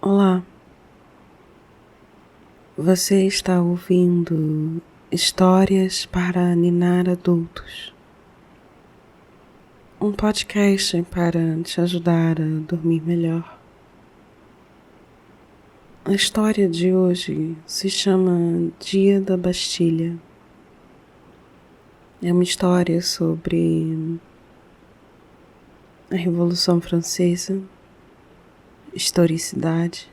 Olá, você está ouvindo Histórias para Ninar Adultos, um podcast para te ajudar a dormir melhor. A história de hoje se chama Dia da Bastilha. É uma história sobre a Revolução Francesa, historicidade,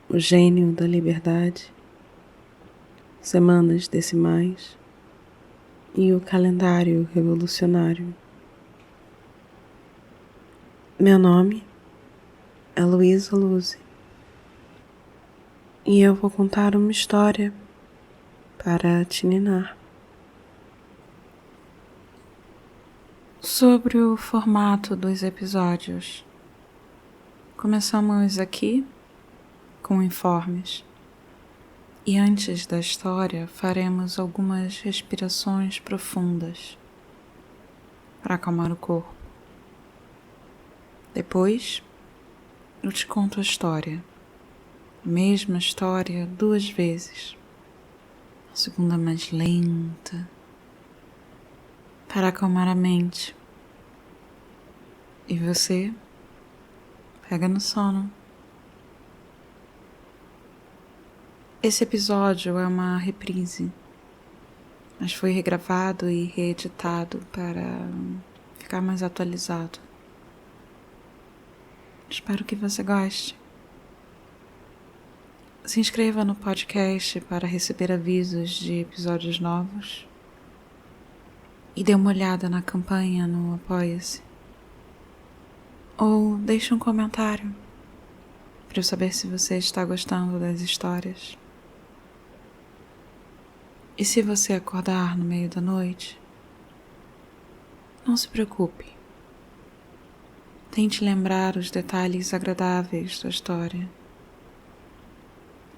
o gênio da liberdade, semanas decimais e o calendário revolucionário. Meu nome é Luísa Luzi e eu vou contar uma história para te ninar. Sobre o formato dos episódios, começamos aqui com informes e antes da história faremos algumas respirações profundas para acalmar o corpo. Depois eu te conto a história, a mesma história 2 vezes, a segunda mais lenta, para acalmar a mente. E você pega no sono. Esse episódio é uma reprise, mas foi regravado e reeditado para ficar mais atualizado. Espero que você goste. Se inscreva no podcast para receber avisos de episódios novos e dê uma olhada na campanha no Apoia-se. Ou deixe um comentário para eu saber se você está gostando das histórias. E se você acordar no meio da noite, não se preocupe. Tente lembrar os detalhes agradáveis da história.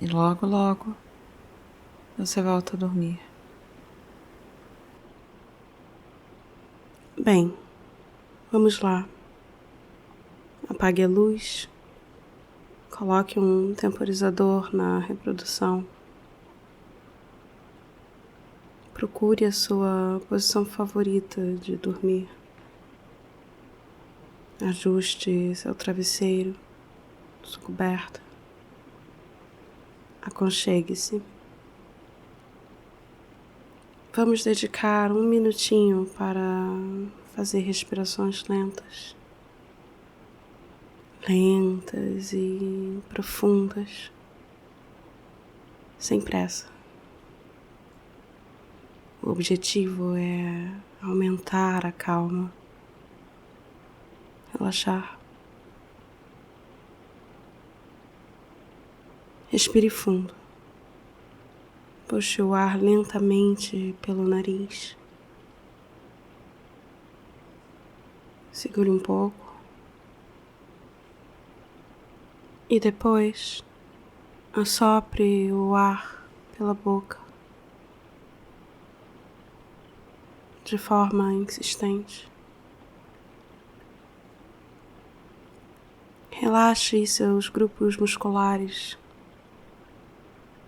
E logo, logo, você volta a dormir. Bem, vamos lá. Apague a luz. Coloque um temporizador na reprodução. Procure a sua posição favorita de dormir. Ajuste seu travesseiro, sua coberta. Aconchegue-se. Vamos dedicar 1 minutinho para fazer respirações lentas. Lentas e profundas. Sem pressa. O objetivo é aumentar a calma, relaxar. Respire fundo. Puxe o ar lentamente pelo nariz. Segure um pouco. E depois, assopre o ar pela boca. De forma insistente. Relaxe seus grupos musculares,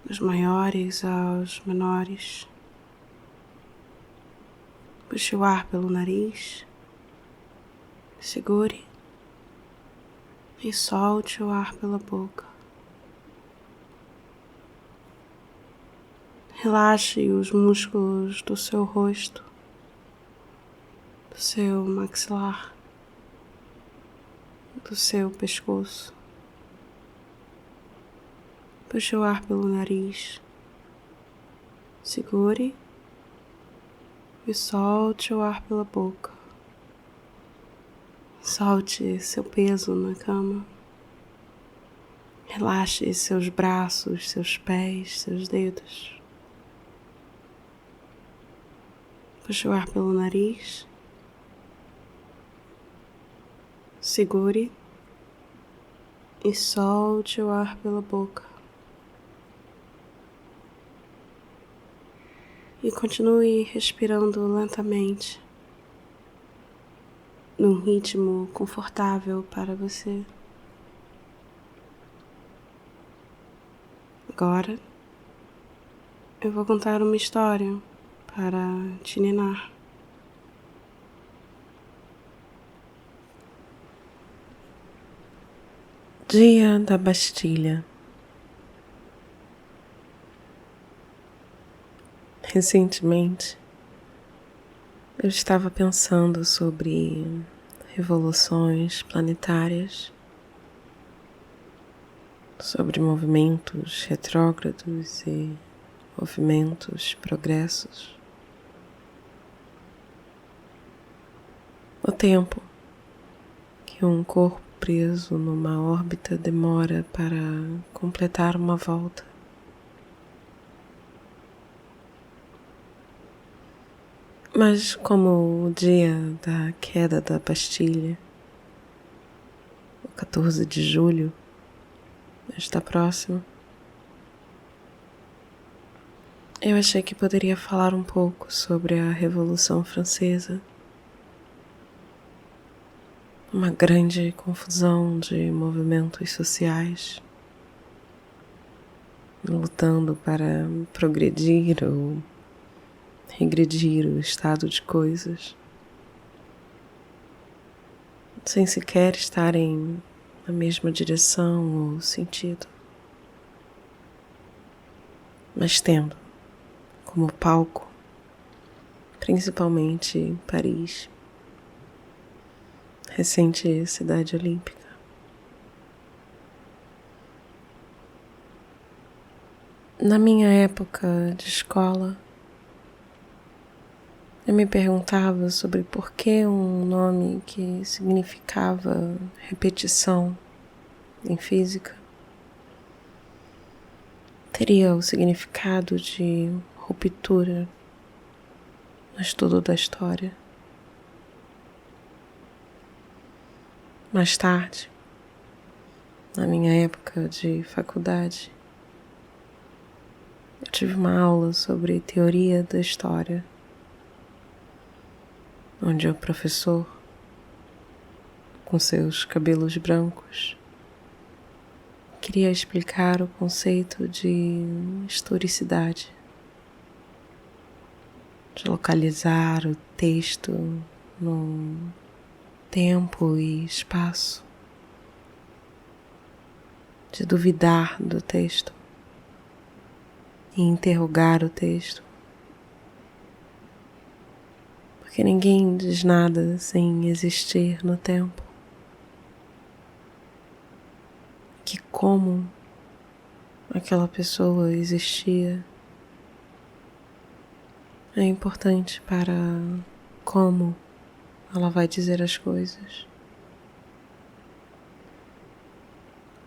dos maiores aos menores. Puxe o ar pelo nariz. Segure. E solte o ar pela boca. Relaxe os músculos do seu rosto, do seu maxilar, do seu pescoço. Puxe o ar pelo nariz. Segure e solte o ar pela boca. Solte seu peso na cama. Relaxe seus braços, seus pés, seus dedos. Puxe o ar pelo nariz. Segure e solte o ar pela boca. E continue respirando lentamente, num ritmo confortável para você. Agora eu vou contar uma história para te ninar. Dia da Bastilha. Recentemente, eu estava pensando sobre revoluções planetárias, sobre movimentos retrógrados e movimentos progressos. O tempo que um corpo preso numa órbita demora para completar uma volta. Mas como o dia da queda da Bastilha, o 14 de julho, está próximo, eu achei que poderia falar um pouco sobre a Revolução Francesa. Uma grande confusão de movimentos sociais, lutando para progredir ou regredir o estado de coisas, sem sequer estarem na mesma direção ou sentido, mas tendo como palco, principalmente Paris, recente cidade olímpica. Na minha época de escola, eu me perguntava sobre por que um nome que significava repetição em física teria o significado de ruptura no estudo da história. Mais tarde, na minha época de faculdade, eu tive uma aula sobre teoria da história, onde o professor, com seus cabelos brancos, queria explicar o conceito de historicidade, de localizar o texto no tempo e espaço, de duvidar do texto e interrogar o texto, porque ninguém diz nada sem existir no tempo. Que como aquela pessoa existia é importante para como ela vai dizer as coisas.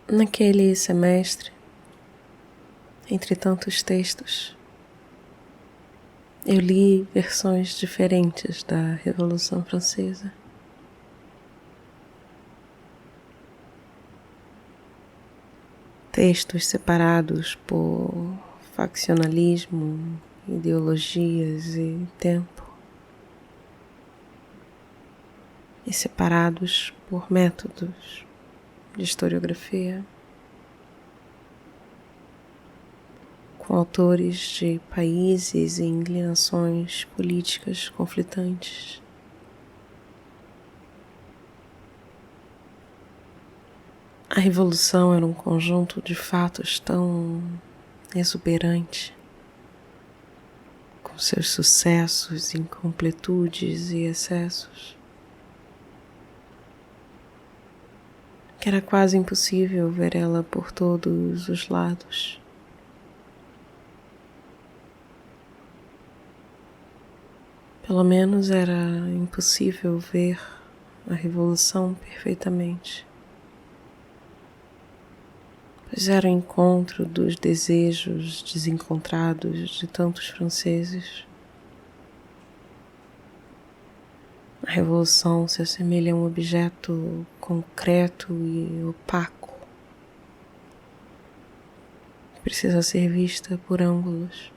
Naquele semestre, entre tantos textos, eu li versões diferentes da Revolução Francesa. Textos separados por faccionalismo, ideologias e tempo. E separados por métodos de historiografia, com autores de países e inclinações políticas conflitantes. A Revolução era um conjunto de fatos tão exuberante, com seus sucessos, incompletudes e excessos, que era quase impossível ver ela por todos os lados. Pelo menos era impossível ver a Revolução perfeitamente, pois era o encontro dos desejos desencontrados de tantos franceses. A Revolução se assemelha a um objeto concreto e opaco, que precisa ser vista por ângulos,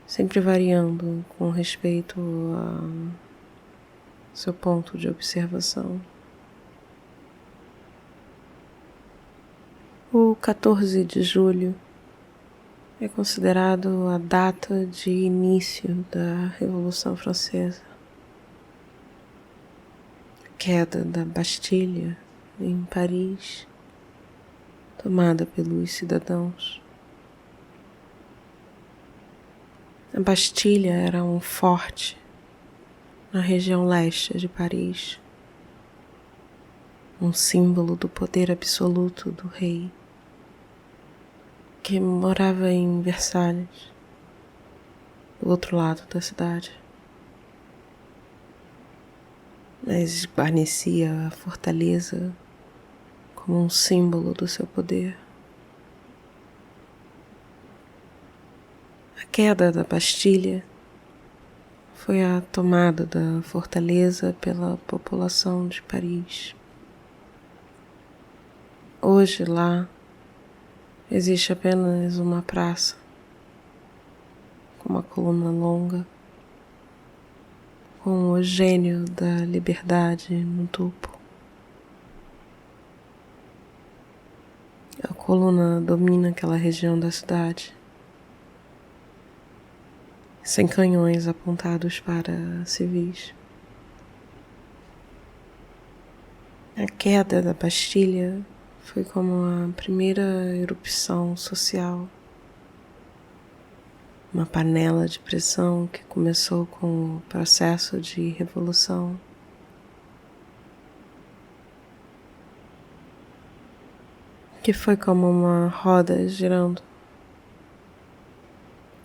sempre variando com respeito a seu ponto de observação. O 14 de julho é considerado a data de início da Revolução Francesa. A queda da Bastilha em Paris, tomada pelos cidadãos. A Bastilha era um forte na região leste de Paris, um símbolo do poder absoluto do rei, que morava em Versalhes, do outro lado da cidade, mas guarnecia a fortaleza como um símbolo do seu poder. A queda da Bastilha foi a tomada da fortaleza pela população de Paris. Hoje lá existe apenas uma praça com uma coluna longa com o gênio da liberdade no topo. A coluna domina aquela região da cidade, sem canhões apontados para civis. A queda da Bastilha foi como a primeira erupção social, uma panela de pressão que começou com o processo de revolução. Que foi como uma roda girando,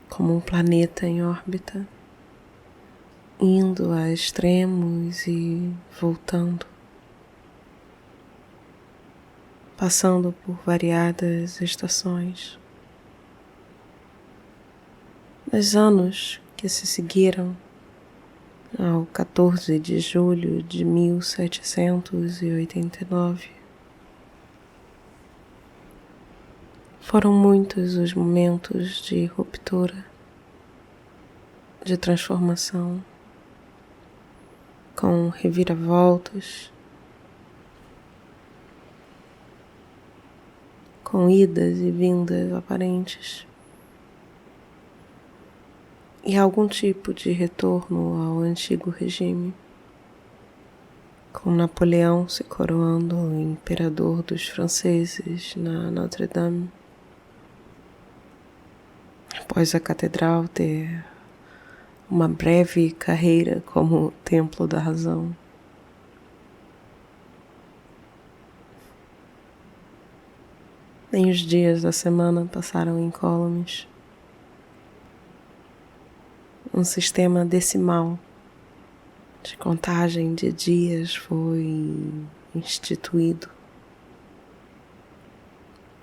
como um planeta em órbita, indo a extremos e voltando, passando por variadas estações. Nos anos que se seguiram ao 14 de julho de 1789, foram muitos os momentos de ruptura, de transformação, com reviravoltas, com idas e vindas aparentes, e algum tipo de retorno ao antigo regime, com Napoleão se coroando o imperador dos franceses na Notre-Dame, após a catedral ter uma breve carreira como templo da razão. Nem os dias da semana passaram incólumes. Um sistema decimal de contagem de dias foi instituído,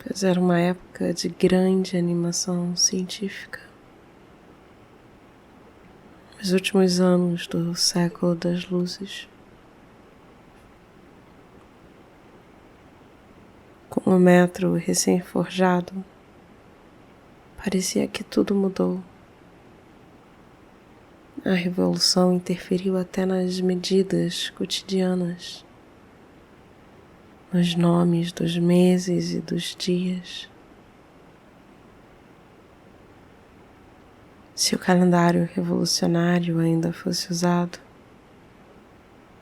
pois era uma época de grande animação científica. Os últimos anos do século das luzes. Com o metro recém-forjado, parecia que tudo mudou. A revolução interferiu até nas medidas cotidianas, nos nomes dos meses e dos dias. Se o calendário revolucionário ainda fosse usado,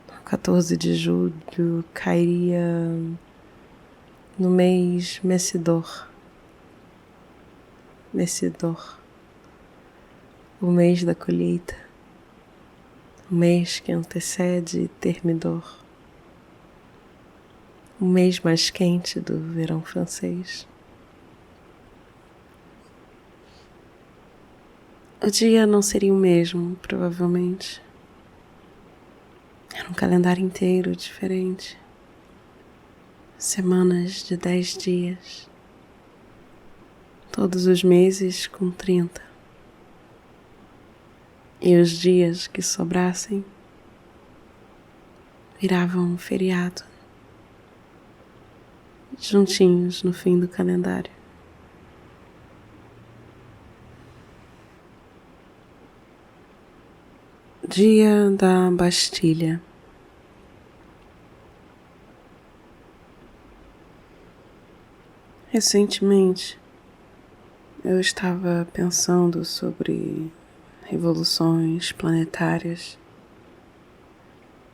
o 14 de julho cairia no mês Messidor. Messidor, o mês da colheita, o mês que antecede Thermidor, o mês mais quente do verão francês. O dia não seria o mesmo, provavelmente. Era um calendário inteiro diferente. Semanas de 10 dias. Todos os meses com 30. E os dias que sobrassem viravam um feriado, juntinhos no fim do calendário. Dia da Bastilha. Recentemente, eu estava pensando sobre revoluções planetárias,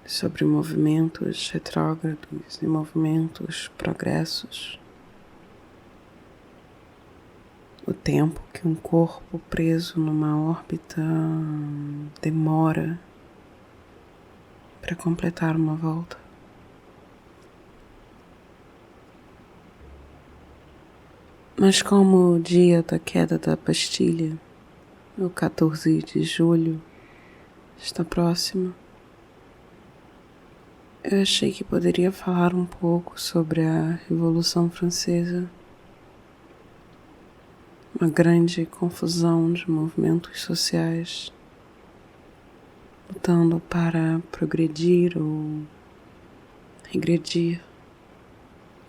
sobre movimentos retrógrados e movimentos progressos. O tempo que um corpo preso numa órbita demora para completar uma volta. Mas como o dia da queda da Bastilha, o 14 de julho, está próximo, eu achei que poderia falar um pouco sobre a Revolução Francesa, uma grande confusão de movimentos sociais lutando para progredir ou regredir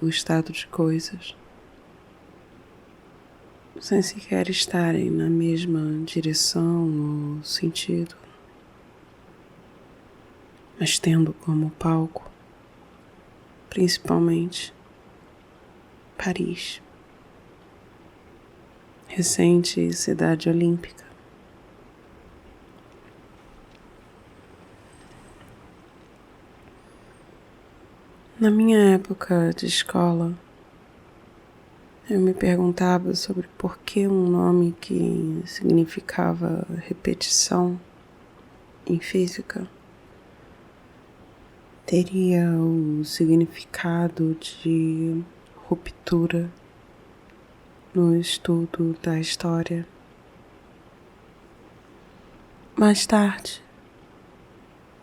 o estado de coisas, sem sequer estarem na mesma direção ou sentido, mas tendo como palco, principalmente, Paris, recente cidade olímpica. Na minha época de escola, eu me perguntava sobre por que um nome que significava repetição em física teria o significado de ruptura no estudo da história. Mais tarde,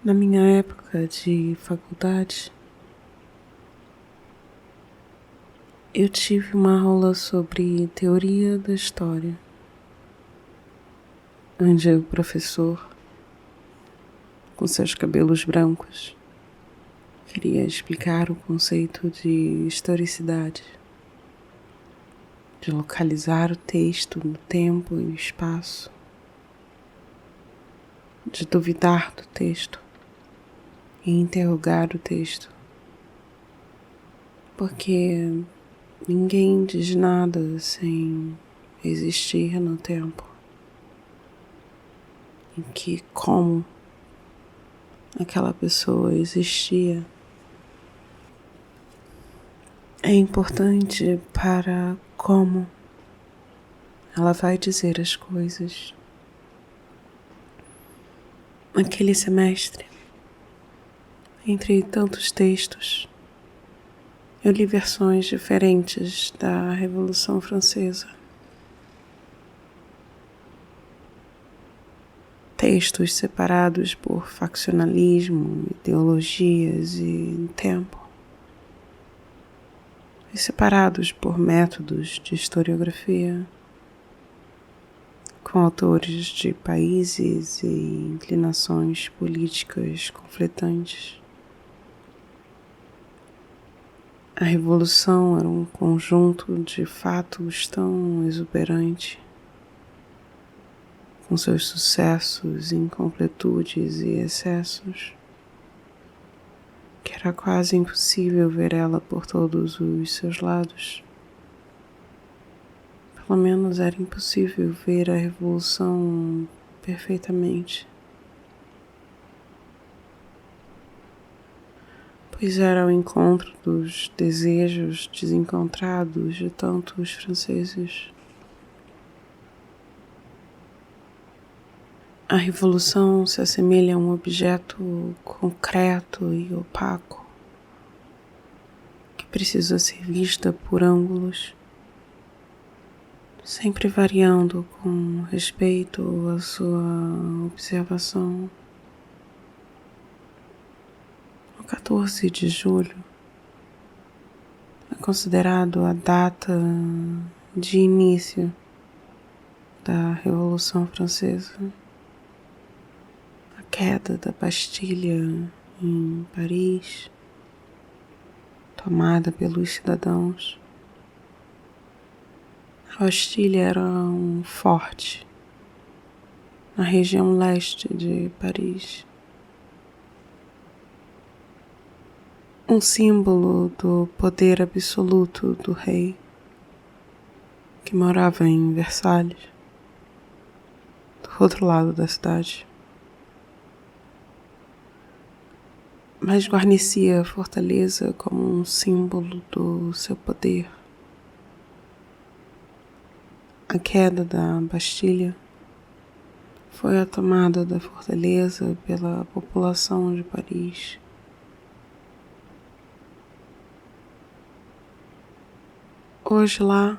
na minha época de faculdade, eu tive uma aula sobre teoria da história, onde o professor, com seus cabelos brancos, queria explicar o conceito de historicidade, de localizar o texto no tempo e no espaço, de duvidar do texto e interrogar o texto, porque ninguém diz nada sem existir no tempo em que como aquela pessoa existia é importante para como ela vai dizer as coisas. Naquele semestre, entre tantos textos, eu li versões diferentes da Revolução Francesa. Textos separados por faccionalismo, ideologias e tempo. E separados por métodos de historiografia, com autores de países e inclinações políticas conflitantes. A Revolução era um conjunto de fatos tão exuberante, com seus sucessos, incompletudes e excessos, que era quase impossível ver ela por todos os seus lados. Pelo menos era impossível ver a Revolução perfeitamente. Pois era o encontro dos desejos desencontrados de tantos franceses. A revolução se assemelha a um objeto concreto e opaco, que precisa ser vista por ângulos, sempre variando com respeito à sua observação. O 14 de julho é considerado a data de início da Revolução Francesa. A queda da Bastilha em Paris, tomada pelos cidadãos. A Bastilha era um forte na região leste de Paris. Um símbolo do poder absoluto do rei, que morava em Versalhes, do outro lado da cidade, mas guarnecia a fortaleza como um símbolo do seu poder. A queda da Bastilha foi a tomada da fortaleza pela população de Paris. Hoje lá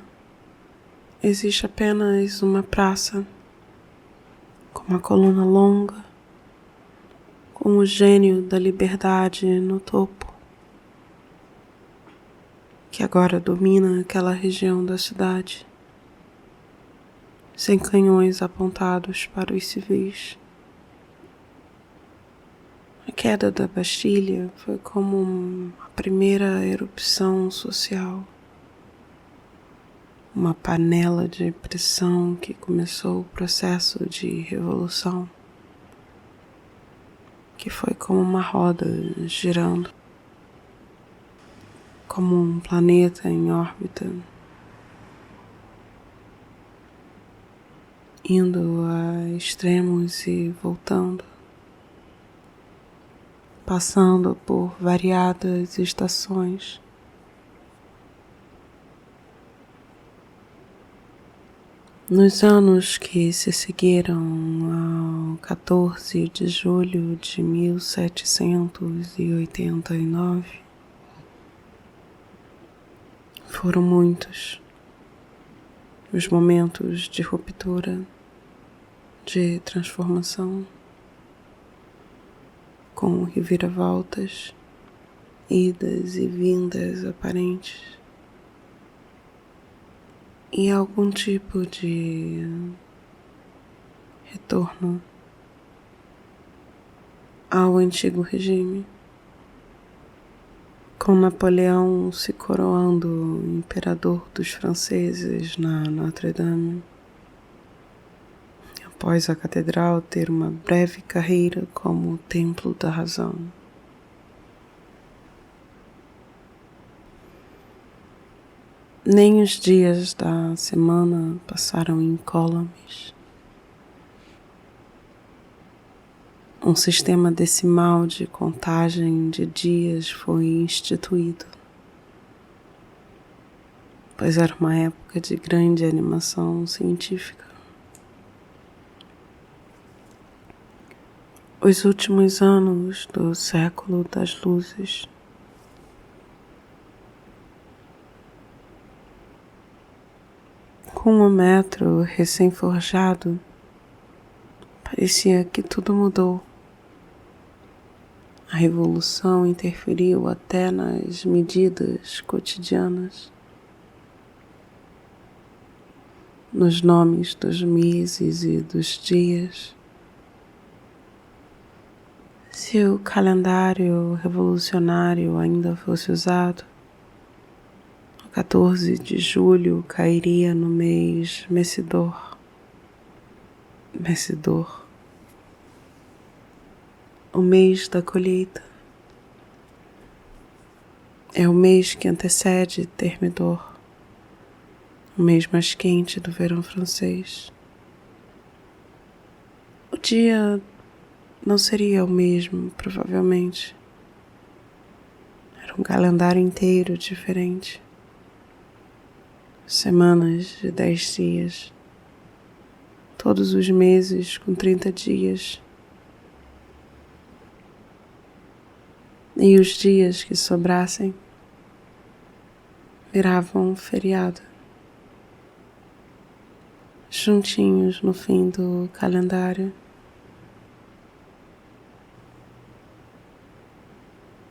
existe apenas uma praça com uma coluna longa, com o gênio da liberdade no topo, que agora domina aquela região da cidade, sem canhões apontados para os civis. A queda da Bastilha foi como a primeira erupção social, uma panela de pressão que começou o processo de revolução, que foi como uma roda girando, como um planeta em órbita, indo a extremos e voltando, passando por variadas estações. Nos anos que se seguiram ao 14 de julho de 1789, foram muitos os momentos de ruptura, de transformação, com reviravoltas, idas e vindas aparentes, e algum tipo de retorno ao antigo regime, com Napoleão se coroando imperador dos franceses na Notre-Dame, após a catedral ter uma breve carreira como o templo da razão. Nem os dias da semana passaram incólumes. Um sistema decimal de contagem de dias foi instituído, pois era uma época de grande animação científica. Os últimos anos do século das luzes com o metro recém-forjado, parecia que tudo mudou. A revolução interferiu até nas medidas cotidianas, nos nomes dos meses e dos dias. Se o calendário revolucionário ainda fosse usado, o 14 de julho cairia no mês Messidor. O mês da colheita. É o mês que antecede Thermidor, o mês mais quente do verão francês. O dia não seria o mesmo, provavelmente. Era um calendário inteiro diferente. Semanas de 10 dias. Todos os meses com 30 dias. E os dias que sobrassem viravam um feriado, juntinhos no fim do calendário.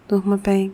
Durma bem.